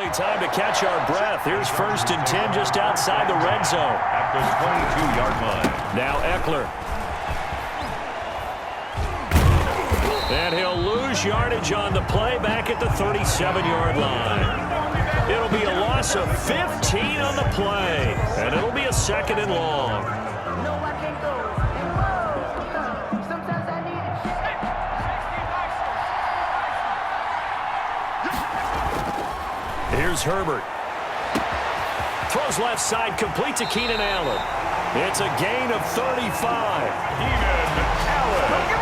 Finally, time to catch our breath. Here's 1st and 10 just outside the red zone. At the 22-yard line. Now Eckler. And he'll lose yardage on the play back at the 37-yard line. It'll be a loss of 15 on the play, and it'll be a 2nd and long. Here's Herbert. Throws left side, complete to Keenan Allen. It's a gain of 35. Keenan Allen.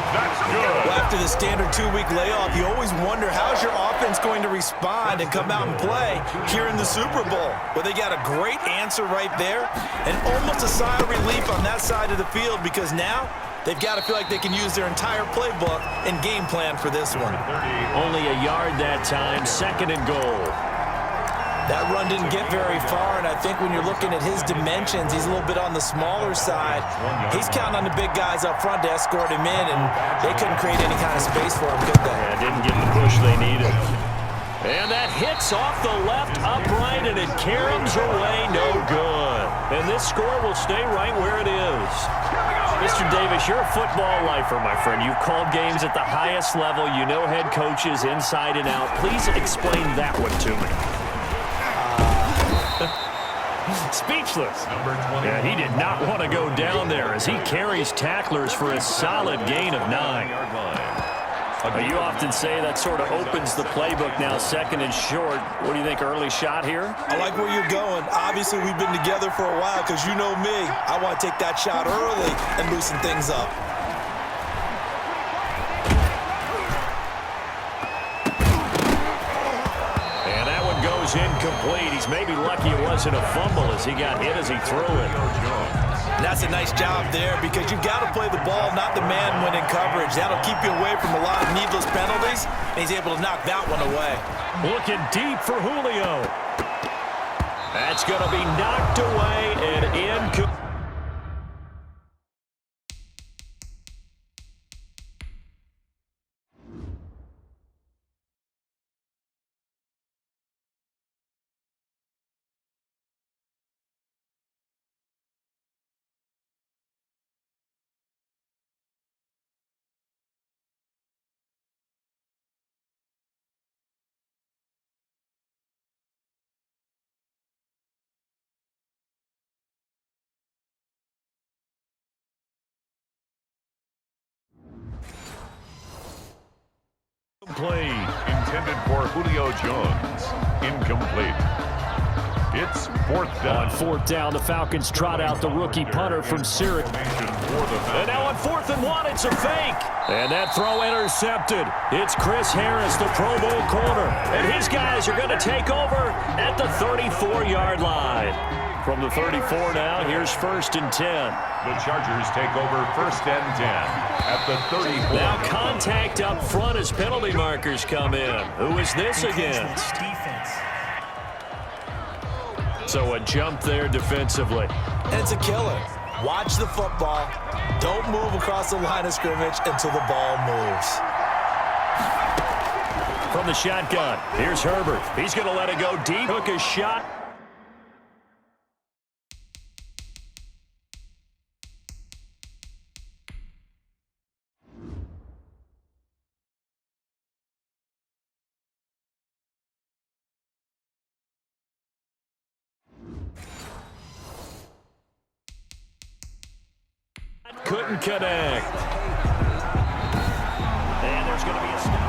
That's good. Well, after the standard 2-week layoff, you always wonder how's your offense going to respond and come out and play here in the Super Bowl. Well, they got a great answer right there and almost a sigh of relief on that side of the field because now they've got to feel like they can use their entire playbook and game plan for this one. Only a yard that time, 2nd and goal. That run didn't get very far, and I think when you're looking at his dimensions, he's a little bit on the smaller side. He's counting on the big guys up front to escort him in, and they couldn't create any kind of space for him, could they? Yeah, didn't get the push they needed. And that hits off the left upright, and it caroms away no good. And this score will stay right where it is. Mr. Davis, you're a football lifer, my friend. You've called games at the highest level. You know head coaches inside and out. Please explain that one to me. Speechless. Yeah, he did not want to go down there as he carries tacklers for a solid gain of 9. You often say that sort of opens the playbook now, 2nd and short. What do you think, early shot here? I like where you're going. Obviously, we've been together for a while because you know me. I want to take that shot early and loosen things up. Incomplete. He's maybe lucky it wasn't a fumble as he got hit as he threw it. And that's a nice job there because you've got to play the ball, not the man when in coverage. That'll keep you away from a lot of needless penalties, and he's able to knock that one away. Looking deep for Julio. That's going to be knocked away and incomplete. Intended for Julio Jones. Incomplete. It's 4th down. On 4th down, the Falcons trot out the rookie punter from Syracuse. And now on 4th and 1, it's a fake. And that throw intercepted. It's Chris Harris, the Pro Bowl corner. And his guys are going to take over at the 34-yard line. From the 34 now, here's 1st and 10. The Chargers take over 1st and 10 at the 34. Now contact up front as penalty markers come in. Who is this against? So a jump there defensively. And it's a killer. Watch the football. Don't move across the line of scrimmage until the ball moves. From the shotgun, here's Herbert. He's going to let it go deep. Took a shot. Couldn't connect. And there's going to be a stop.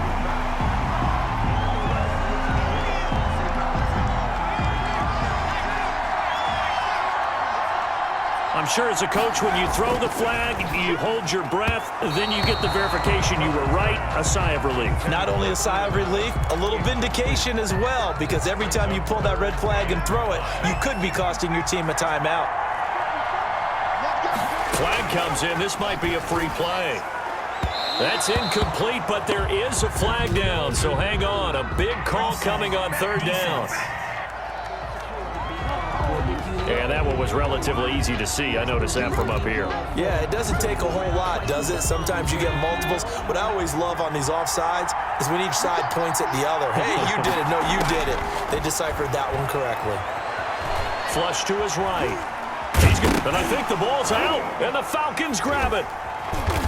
I'm sure as a coach, when you throw the flag, you hold your breath, then you get the verification you were right, a sigh of relief. Not only a sigh of relief, a little vindication as well, because every time you pull that red flag and throw it, you could be costing your team a timeout. Flag comes in. This might be a free play. That's incomplete, but there is a flag down, so hang on. A big call coming on 3rd down. And And that one was relatively easy to see. I noticed that from up here. Yeah, it doesn't take a whole lot, does it? Sometimes you get multiples. What I always love on these offsides is when each side points at the other. Hey, you did it. No, you did it. They deciphered that one correctly. Flush to his right. He's good. And I think the ball's out, and the Falcons grab it.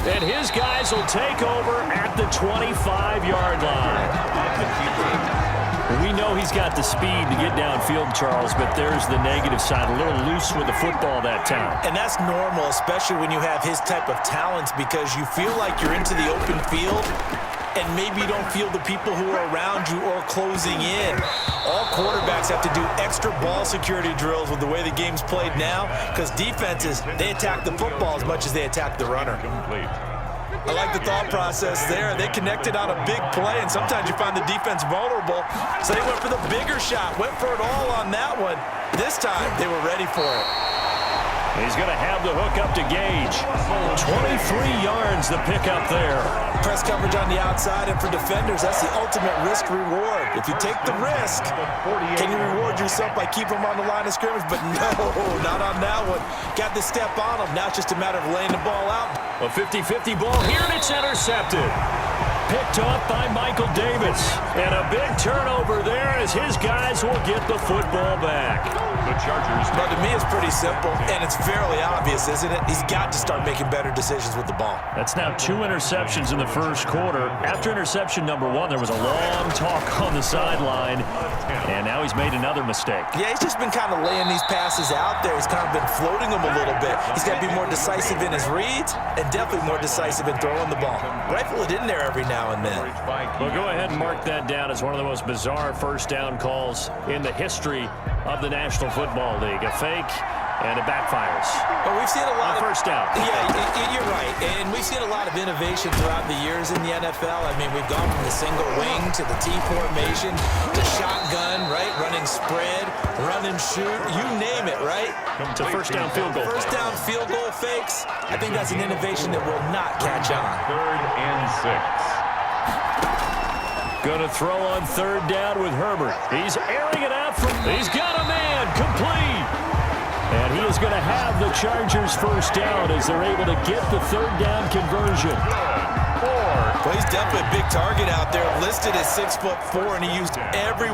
And his guys will take over at the 25-yard line. We know he's got the speed to get downfield, Charles, but there's the negative side. A little loose with the football that time. And that's normal, especially when you have his type of talents, because you feel like you're into the open field and maybe you don't feel the people who are around you or closing in. All quarterbacks have to do extra ball security drills with the way the game's played now, because defenses, they attack the football as much as they attack the runner. Complete. I like the thought process there. They connected on a big play, and sometimes you find the defense vulnerable. So they went for the bigger shot, went for it all on that one. This time, they were ready for it. He's going to have the hook up to Gage. 23 yards the pick up there. Press coverage on the outside, and for defenders, that's the ultimate risk-reward. If you take the risk, can you reward yourself by keeping them on the line of scrimmage? But no, not on that one. Got the step on them. Now it's just a matter of laying the ball out. A 50-50 ball here, and it's intercepted. Picked off by Michael Davis. And a big turnover there as his guys will get the football back. The Chargers. But to me, it's pretty simple, and it's fairly obvious, isn't it? He's got to start making better decisions with the ball. That's now 2 interceptions in the first quarter. After interception number 1, there was a long talk on the sideline, and now he's made another mistake. Yeah, he's just been kind of laying these passes out there. He's kind of been floating them a little bit. He's got to be more decisive in his reads and definitely more decisive in throwing the ball. Rifle it in there every now and then. Well, go ahead and mark that down as one of the most bizarre first down calls in the history of the National Football League. A fake, and it backfires. Well, we've seen a lot of first down. Yeah, you're right. And we've seen a lot of innovation throughout the years in the NFL. I mean, we've gone from the single wing to the T formation to shotgun, right? Running spread, run and shoot, you name it, right? To first down field goal. First down field goal fakes. I think that's an innovation that will not catch on. 3rd and 6. Going to throw on 3rd down with Herbert. He's airing it out from. He's got a man complete. And he is going to have the Chargers first down as they're able to get the 3rd down conversion. Well, he's definitely a big target out there, listed as 6'4", and he used every.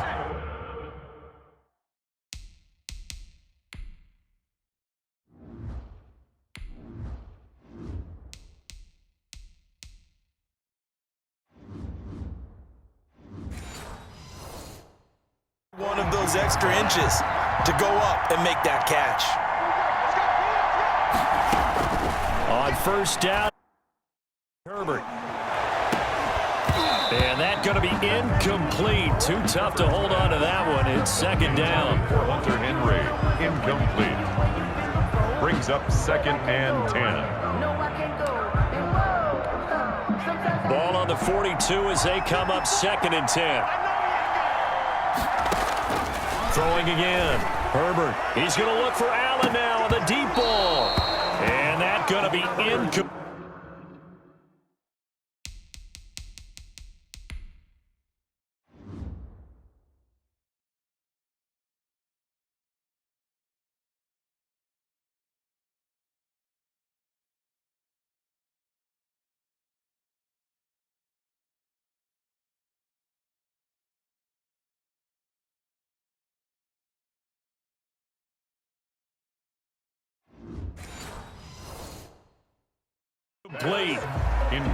One of those extra inches to go up and make that catch. On first down, Herbert. And that's going to be incomplete. Too tough to hold on to that one. It's 2nd down. For Hunter Henry, incomplete. Brings up 2nd and 10. Ball on the 42 as they come up 2nd and 10. Throwing again. Herbert. He's going to look for Allen now on the deep ball. And that's going to be incomplete.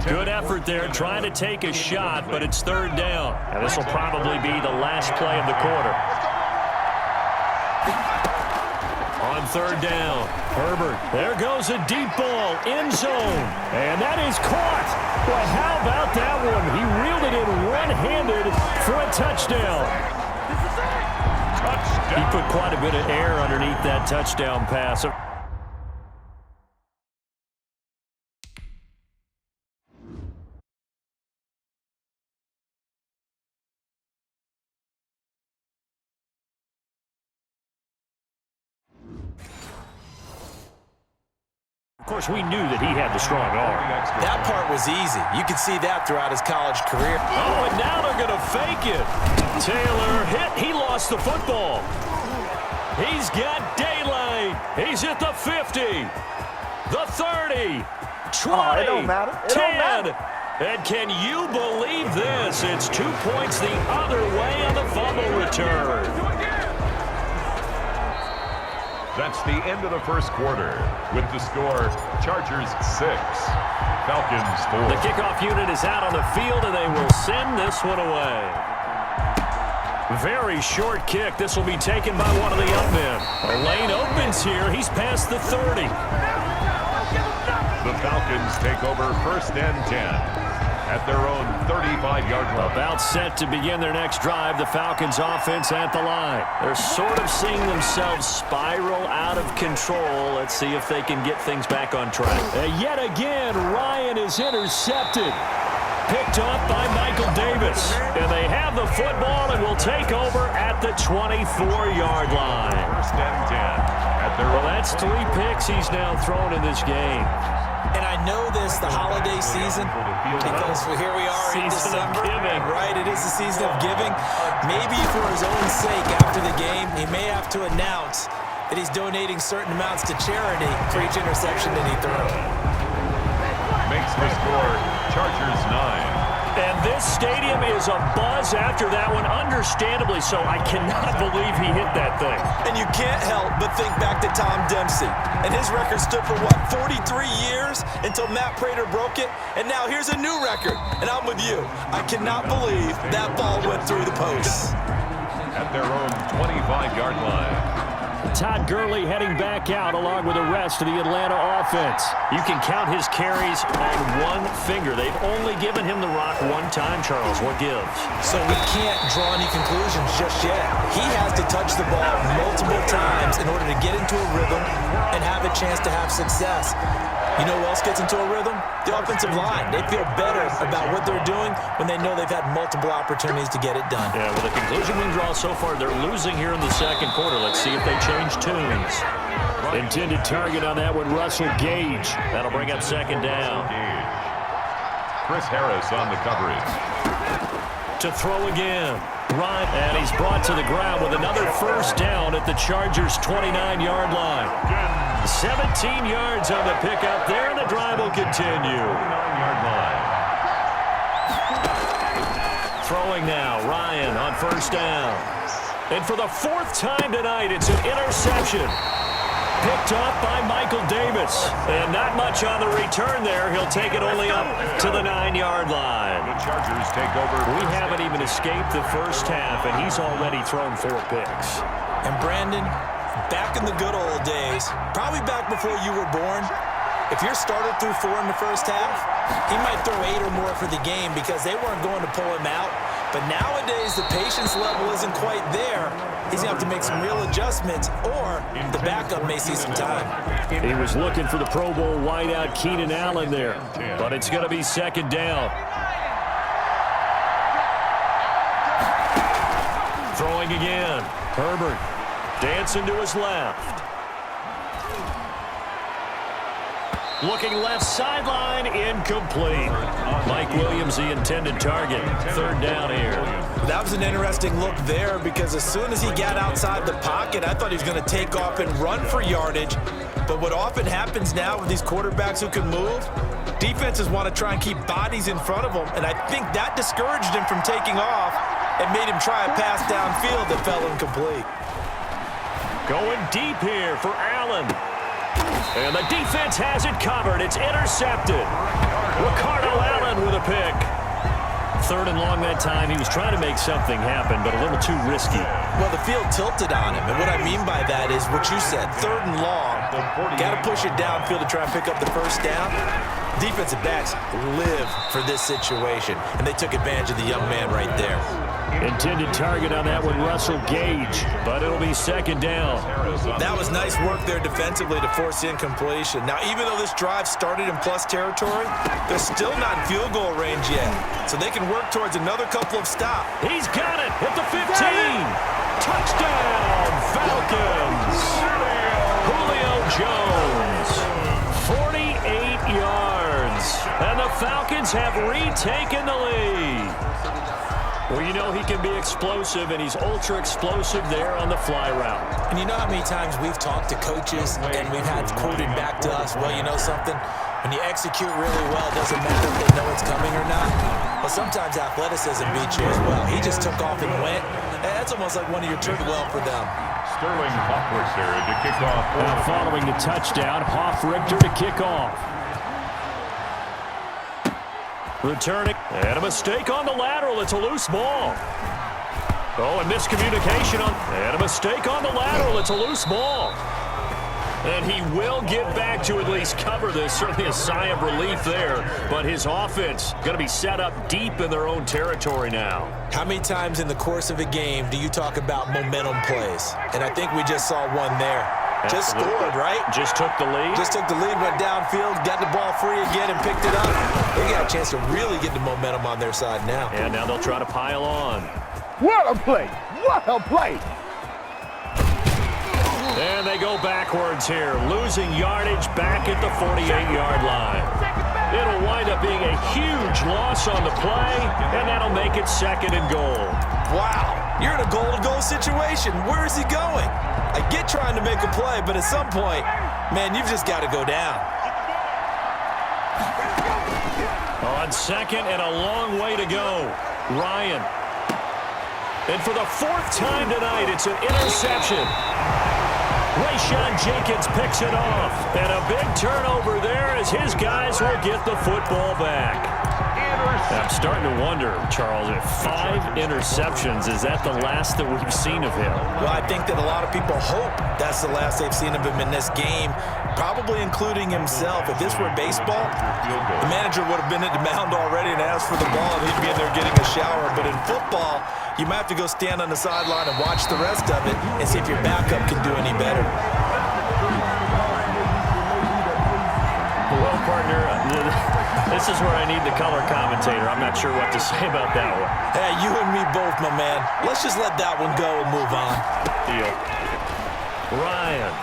Good effort there, trying to take a shot, but it's 3rd down. And this will probably be the last play of the quarter. On 3rd down, Herbert. There goes a deep ball, end zone. And that is caught. Well, how about that one? He reeled it in one-handed for a touchdown. He put quite a bit of air underneath that touchdown pass. Of course, we knew that he had the strong arm. That part was easy. You could see that throughout his college career. Oh, and now they're going to fake it. Taylor hit. He lost the football. He's got daylight. He's at the 50, the 30, 20, it don't matter. 10. And can you believe this? It's 2 points the other way on the fumble return. That's the end of the first quarter. With the score, Chargers 6, Falcons 4. The kickoff unit is out on the field, and they will send this one away. Very short kick. This will be taken by one of the young men. A lane opens here. He's past the 30. The Falcons take over 1st and 10 at their own 35-yard line. About set to begin their next drive. The Falcons offense at the line. They're sort of seeing themselves spiral out of control. Let's see if they can get things back on track. And yet again, Ryan is intercepted. Picked off by Michael Davis. And they have the football and will take over at the 24-yard line. 1st and 10 at their Well, that's 3 picks he's now thrown in this game. And I know this, the holiday season, because here we are in Season of December. giving. Right, it is the season of giving. Maybe for his own sake after the game, he may have to announce that he's donating certain amounts to charity for each interception that he throws. makes the score Chargers 9. And this stadium is abuzz after that one, understandably so. I cannot believe he hit that thing. And you can't help but think back to Tom Dempsey. And his record stood for, what, 43 years until Matt Prater broke it? And now here's a new record. And I'm with you. I cannot believe that ball went through the posts. At their own 25-yard line. Todd Gurley heading back out along with the rest of the Atlanta offense. You can count his carries on one finger. They've only given him the rock one time, Charles. What gives? So we can't draw any conclusions just yet. He has to touch the ball multiple times in order to get into a rhythm and have a chance to have success. You know who else gets into a rhythm? The offensive line. They feel better about what they're doing when they know they've had multiple opportunities to get it done. Yeah, well, the conclusion we can draw so far, they're losing here in the second quarter. Let's see if they change tunes. Intended target on that one, Russell Gage. That'll bring up second down. Chris Harris on the coverage. To throw again. Ryan, and he's brought to the ground with another first down at the Chargers' 29-yard line. 17 yards on the pickup there, and the drive will continue. 9-yard line. Throwing now, Ryan on first down. And for the 4th time tonight, it's an interception. Picked off by Michael Davis. And not much on the return there. He'll take it only up to the 9-yard line. The Chargers take over. We haven't even escaped the first half, and he's already thrown 4 picks. And Brandon, back in the good old days, probably back before you were born, if your starter threw 4 in the first half, he might throw 8 or more for the game because they weren't going to pull him out. But nowadays, the patience level isn't quite there. He's going to have to make some real adjustments, or the backup may see some time. He was looking for the Pro Bowl wideout Keenan Allen there, but it's going to be second down. Throwing again. Herbert dancing to his left. Looking left sideline, incomplete. Mike Williams, the intended target. 3rd down here. That was an interesting look there because as soon as he got outside the pocket, I thought he was going to take off and run for yardage. But what often happens now with these quarterbacks who can move, defenses want to try and keep bodies in front of them, and I think that discouraged him from taking off and made him try a pass downfield that fell incomplete. Going deep here for Allen. And the defense has it covered. It's intercepted. Ricardo Allen with a pick. 3rd and long that time. He was trying to make something happen, but a little too risky. Well, the field tilted on him, and what I mean by that is what you said, 3rd and long. Got to push it downfield to try and pick up the first down. Defensive backs live for this situation, and they took advantage of the young man right there. Intended target on that one, Russell Gage, but it'll be second down. That was nice work there defensively to force the incompletion. Now, even though this drive started in plus territory, they're still not in field goal range yet, so they can work towards another couple of stops. He's got it at the 15. Touchdown, Falcons. Julio Jones, 48 yards, and the Falcons have retaken the lead. Well, you know he can be explosive, and he's ultra-explosive there on the fly route. And you know how many times we've talked to coaches and we've had quoted back to us, well, you know something? When you execute really well, it doesn't matter if they know it's coming or not. But sometimes athleticism beats you as well. He just took off and went. That's almost like one of your turn well for them. Sterling Hoffrichter to kick off. Now following the touchdown, Hoffrichter to kick off. Returning, and a mistake on the lateral. It's a loose ball. Oh, and miscommunication and a mistake on the lateral. It's a loose ball. And he will get back to at least cover this. Certainly a sigh of relief there. But his offense going to be set up deep in their own territory now. How many times in the course of a game do you talk about momentum plays? And I think we just saw one there. Just scored, right? Just took the lead. Just took the lead, went downfield, got the ball free again, and picked it up. They got a chance to really get the momentum on their side now. And now they'll try to pile on. What a play! What a play! And they go backwards here, losing yardage back at the 48-yard line. It'll wind up being a huge loss on the play, and that'll make it 2nd and goal. Wow, you're in a goal-to-goal situation. Where is he going? I get trying to make a play, but at some point, man, you've just got to go down. On 2nd and a long way to go, Ryan. And for the 4th time tonight, it's an interception. Rayshawn Jenkins picks it off. And a big turnover there as his guys will get the football back. I'm starting to wonder, Charles, if 5 interceptions, is that the last that we've seen of him? Well, I think that a lot of people hope that's the last they've seen of him in this game, probably including himself. If this were baseball, the manager would have been at the mound already and asked for the ball, and he'd be in there getting a shower. But in football, you might have to go stand on the sideline and watch the rest of it and see if your backup can do any better. Well, partner, this is where I need the color commentator. I'm not sure what to say about that one. Hey, you and me both, my man. Let's just let that one go and move on. Deal. Ryan.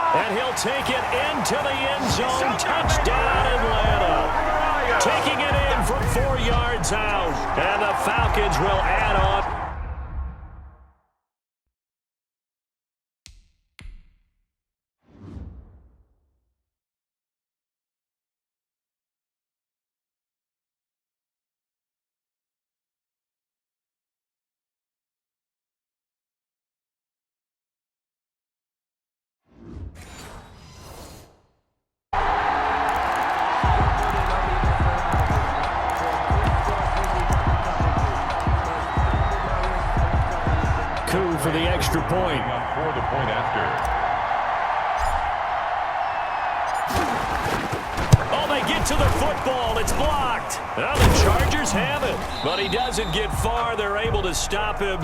And he'll take it into the end zone. Touchdown, Atlanta. Taking it in from 4 yards out. And the Falcons will add on. For the extra point. For the point after. Oh, they get to the football. It's blocked. Well, the Chargers have it. But he doesn't get far. They're able to stop him.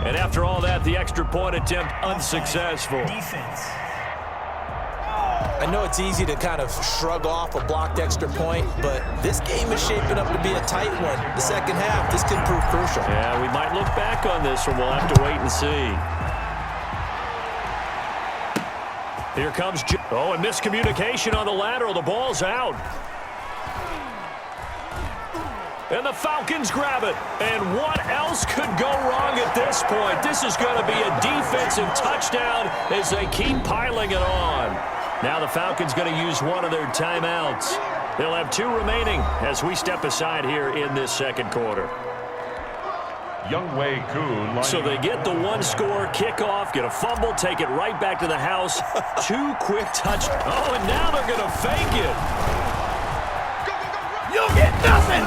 And after all that, the extra point attempt unsuccessful. Defense. I know it's easy to kind of shrug off a blocked extra point, but this game is shaping up to be a tight one. The second half, this could prove crucial. Yeah, we might look back on this one. We'll have to wait and see. Here comes oh, and miscommunication on the lateral. The ball's out. And the Falcons grab it. And what else could go wrong at this point? This is going to be a defensive touchdown as they keep piling it on. Now the Falcons going to use one of their timeouts. They'll have 2 remaining as we step aside here in this second quarter. Youngwei Kuhn. So they get the 1-score kickoff, get a fumble, take it right back to the house. 2 quick touchdowns. Oh, and now they're going to fake it. You'll get nothing.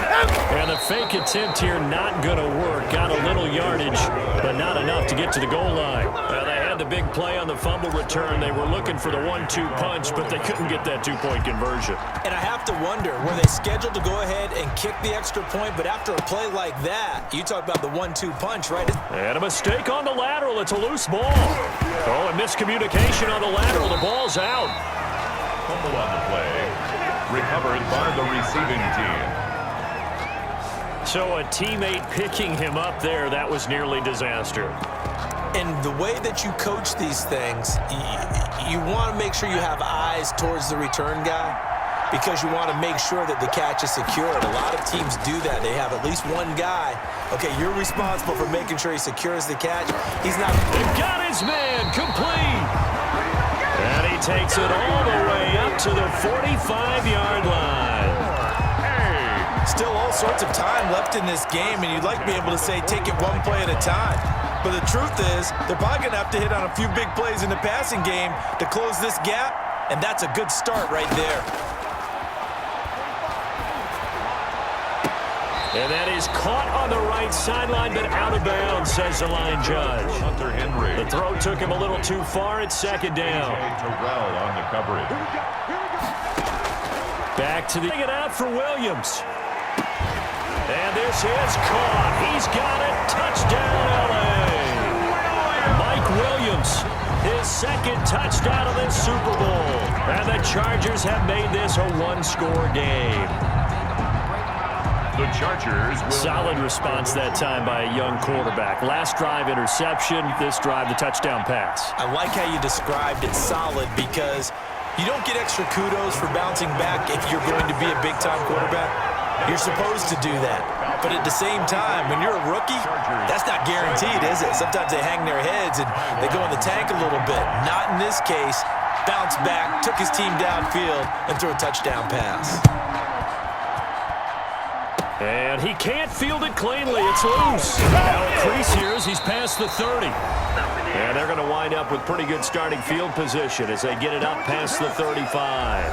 And the fake attempt here not going to work. Got a little yardage, but not enough to get to the goal line. They had the big play on the fumble return. They were looking for the 1-2 punch, but they couldn't get that 2-point conversion. And I have to wonder, were they scheduled to go ahead and kick the extra point, but after a play like that, you talk about the 1-2 punch, right? And a mistake on the lateral. It's a loose ball. Oh, and miscommunication on the lateral. The ball's out. Fumble on the play. Recovered by the receiving team. So a teammate picking him up there, that was nearly disaster. And the way that you coach these things, you want to make sure you have eyes towards the return guy because you want to make sure that the catch is secured. A lot of teams do that. They have at least one guy. Okay, you're responsible for making sure he secures the catch. He's not. They've got his man complete. And he takes it all the way up to the 45-yard line. Still all sorts of time left in this game, and you'd like to be able to say take it one play at a time. But the truth is, they're probably going to have to hit on a few big plays in the passing game to close this gap, and that's a good start right there. And that is caught on the right sideline, but out of bounds, says the line judge. Hunter Henry. The throw took him a little too far at second down. Terrell on the coverage. Back to the it out for Williams. And this is caught. He's got it. Touchdown, L.A. Mike Williams, his second touchdown of this Super Bowl. And the Chargers have made this a one-score game. The Chargers will... Solid response that time by a young quarterback. Last drive, interception. This drive, the touchdown pass. I like how you described it solid because you don't get extra kudos for bouncing back if you're going to be a big-time quarterback. You're supposed to do that. But at the same time, when you're a rookie, that's not guaranteed, is it? Sometimes they hang their heads and they go in the tank a little bit. Not in this case. Bounced back, took his team downfield, and threw a touchdown pass. And he can't field it cleanly. It's loose. Now a crease here as he's past the 30. And they're going to wind up with pretty good starting field position as they get it up past the 35.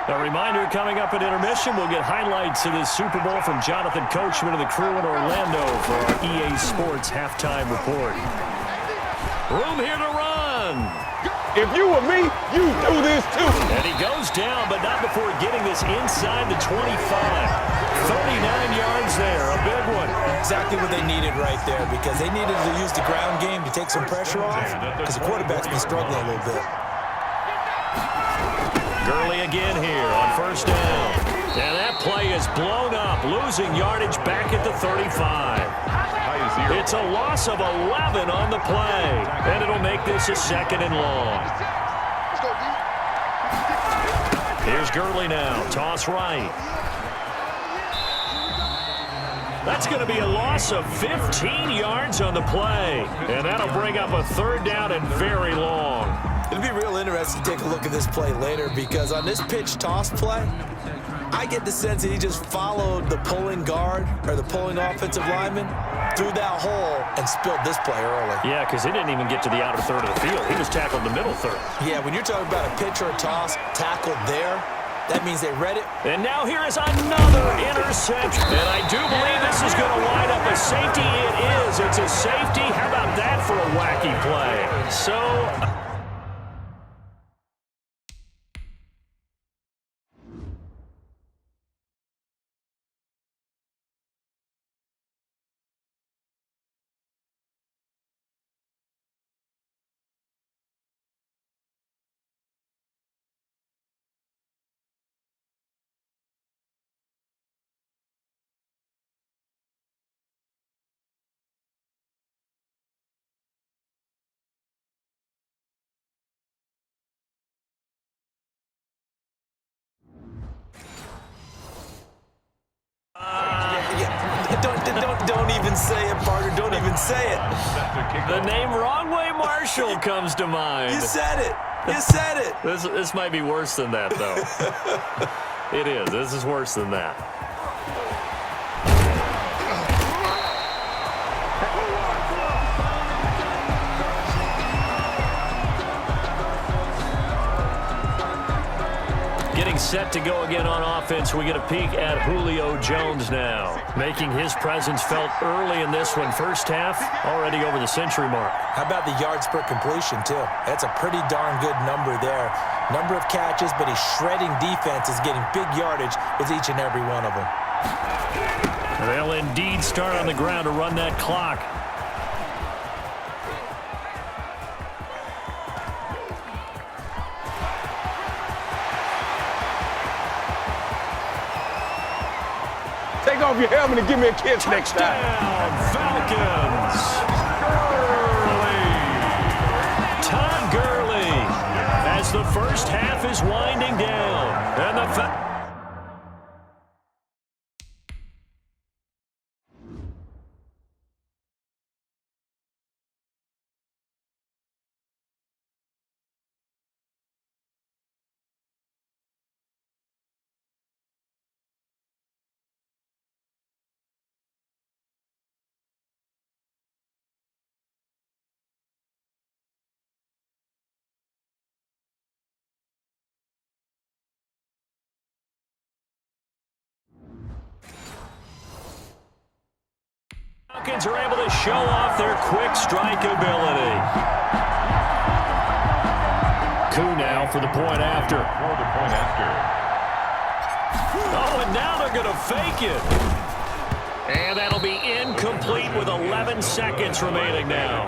A reminder, coming up at intermission, we'll get highlights of this Super Bowl from Jonathan Coachman and the crew in Orlando for our EA Sports halftime report. Room here to run. If you were me, you do this too. And he goes down, but not before getting this inside the 25. 39 yards there, a big one. Exactly what they needed right there because they needed to use the ground game to take some pressure off because the quarterback's been struggling a little bit. Gurley again here on first down. And that play is blown up, losing yardage back at the 35. It's a loss of 11 on the play, and it'll make this a second and long. Here's Gurley now, toss right. That's going to be a loss of 15 yards on the play, and that'll bring up a third down and very long. It'll be real interesting to take a look at this play later because on this pitch toss play, I get the sense that he just followed the pulling guard or the pulling offensive lineman through that hole and spilled this play early. Yeah, because he didn't even get to the outer third of the field. He was tackled in the middle third. Yeah, when you're talking about a pitch or a toss tackled there, that means they read it. And now here is another interception. And I do believe this is going to wind up a safety. It is. It's a safety. How about that for a wacky play? So... Don't even say it, partner. Don't even say it. The name Wrong Way Marshall comes to mind. You said it. You said it. This might be worse than that, though. It is. This is worse than that. Getting set to go again on offense. We get a peek at Julio Jones now, making his presence felt early in this one. First half, already over the century mark. How about the yards per completion, too? That's a pretty darn good number there. Number of catches, but he's shredding defenses, getting big yardage with each and every one of them. They'll indeed start on the ground to run that clock. Take off your helmet and give me a kiss next time. Touchdown, Falcons. Todd Gurley as the first half is winding down. And the Falcons are able to show off their quick strike ability. Coup now for the point after. Oh, and now they're going to fake it. And that'll be incomplete with 11 seconds remaining now.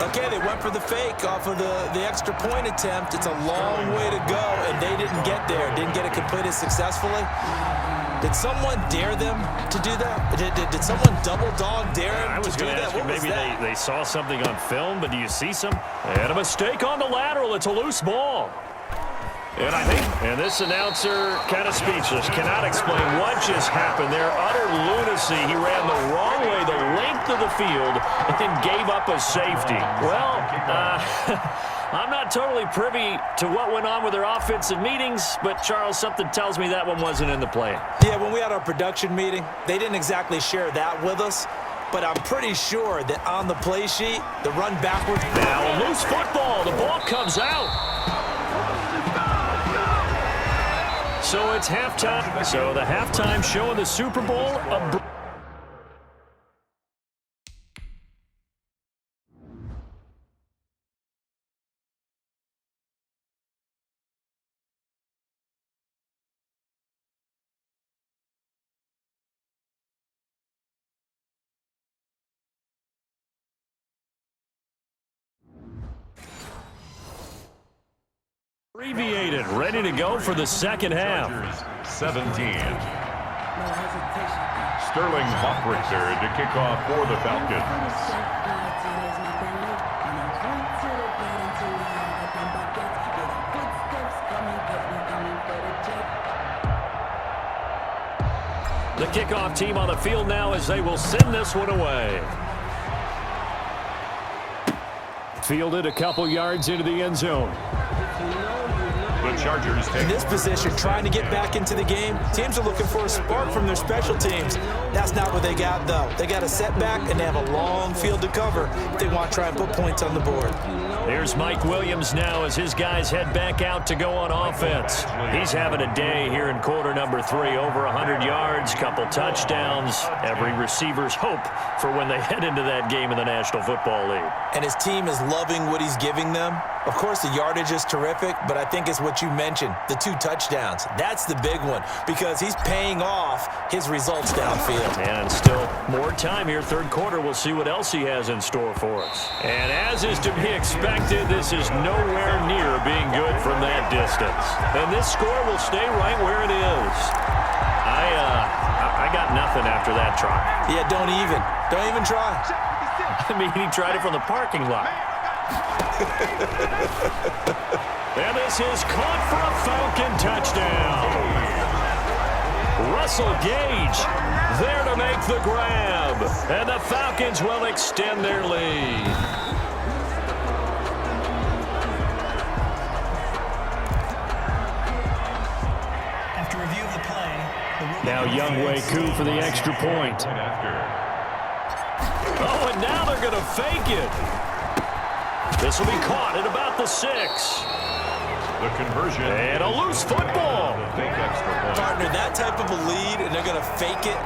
Okay, they went for the fake off of the extra point attempt. It's a long way to go, and they didn't get there. Didn't get it completed successfully. Did someone dare them to do that? Did someone double dog dare them to do that? What was maybe that? they saw something on film, but do you see some? And a mistake on the lateral. It's a loose ball. And this announcer kind of speechless, cannot explain what just happened there. Utter lunacy. He ran the wrong way, the length of the field, and then gave up a safety. Well, I'm not totally privy to what went on with their offensive meetings, but, Charles, something tells me that one wasn't in the plan. Yeah, when we had our production meeting, they didn't exactly share that with us, but I'm pretty sure that on the play sheet, the run backwards. Now a loose football. The ball comes out. So it's halftime. So the halftime show in the Super Bowl. Abbreviated, ready to go for the second half. 17. Sterling Hoffrichter to kick off for the Falcons. The kickoff team on the field now as they will send this one away. Fielded a couple yards into the end zone. The Chargers take in this position, trying to get back into the game. Teams are looking for a spark from their special teams. That's not what they got, though. They got a setback, and they have a long field to cover if they want to try and put points on the board. Here's Mike Williams now as his guys head back out to go on offense. He's having a day here in quarter number 3. Over 100 yards, couple touchdowns. Every receiver's hope for when they head into that game in the National Football League. And his team is loving what he's giving them. Of course, the yardage is terrific, but I think it's what you mentioned, the 2 touchdowns. That's the big one because he's paying off his results downfield. And still more time here. Third quarter, we'll see what else he has in store for us. And as is to be expected, this is nowhere near being good from that distance. And this score will stay right where it is. I got nothing after that try. Yeah, don't even try. I mean, he tried it from the parking lot. And this is caught for a Falcon touchdown. Russell Gage there to make the grab. And the Falcons will extend their lead. After review of the play, now Younghoe Koo for the extra point. Oh, and now they're going to fake it. This will be caught at about the 6. the conversion. And a loose football. Partner, that type of a lead, and they're going to fake it.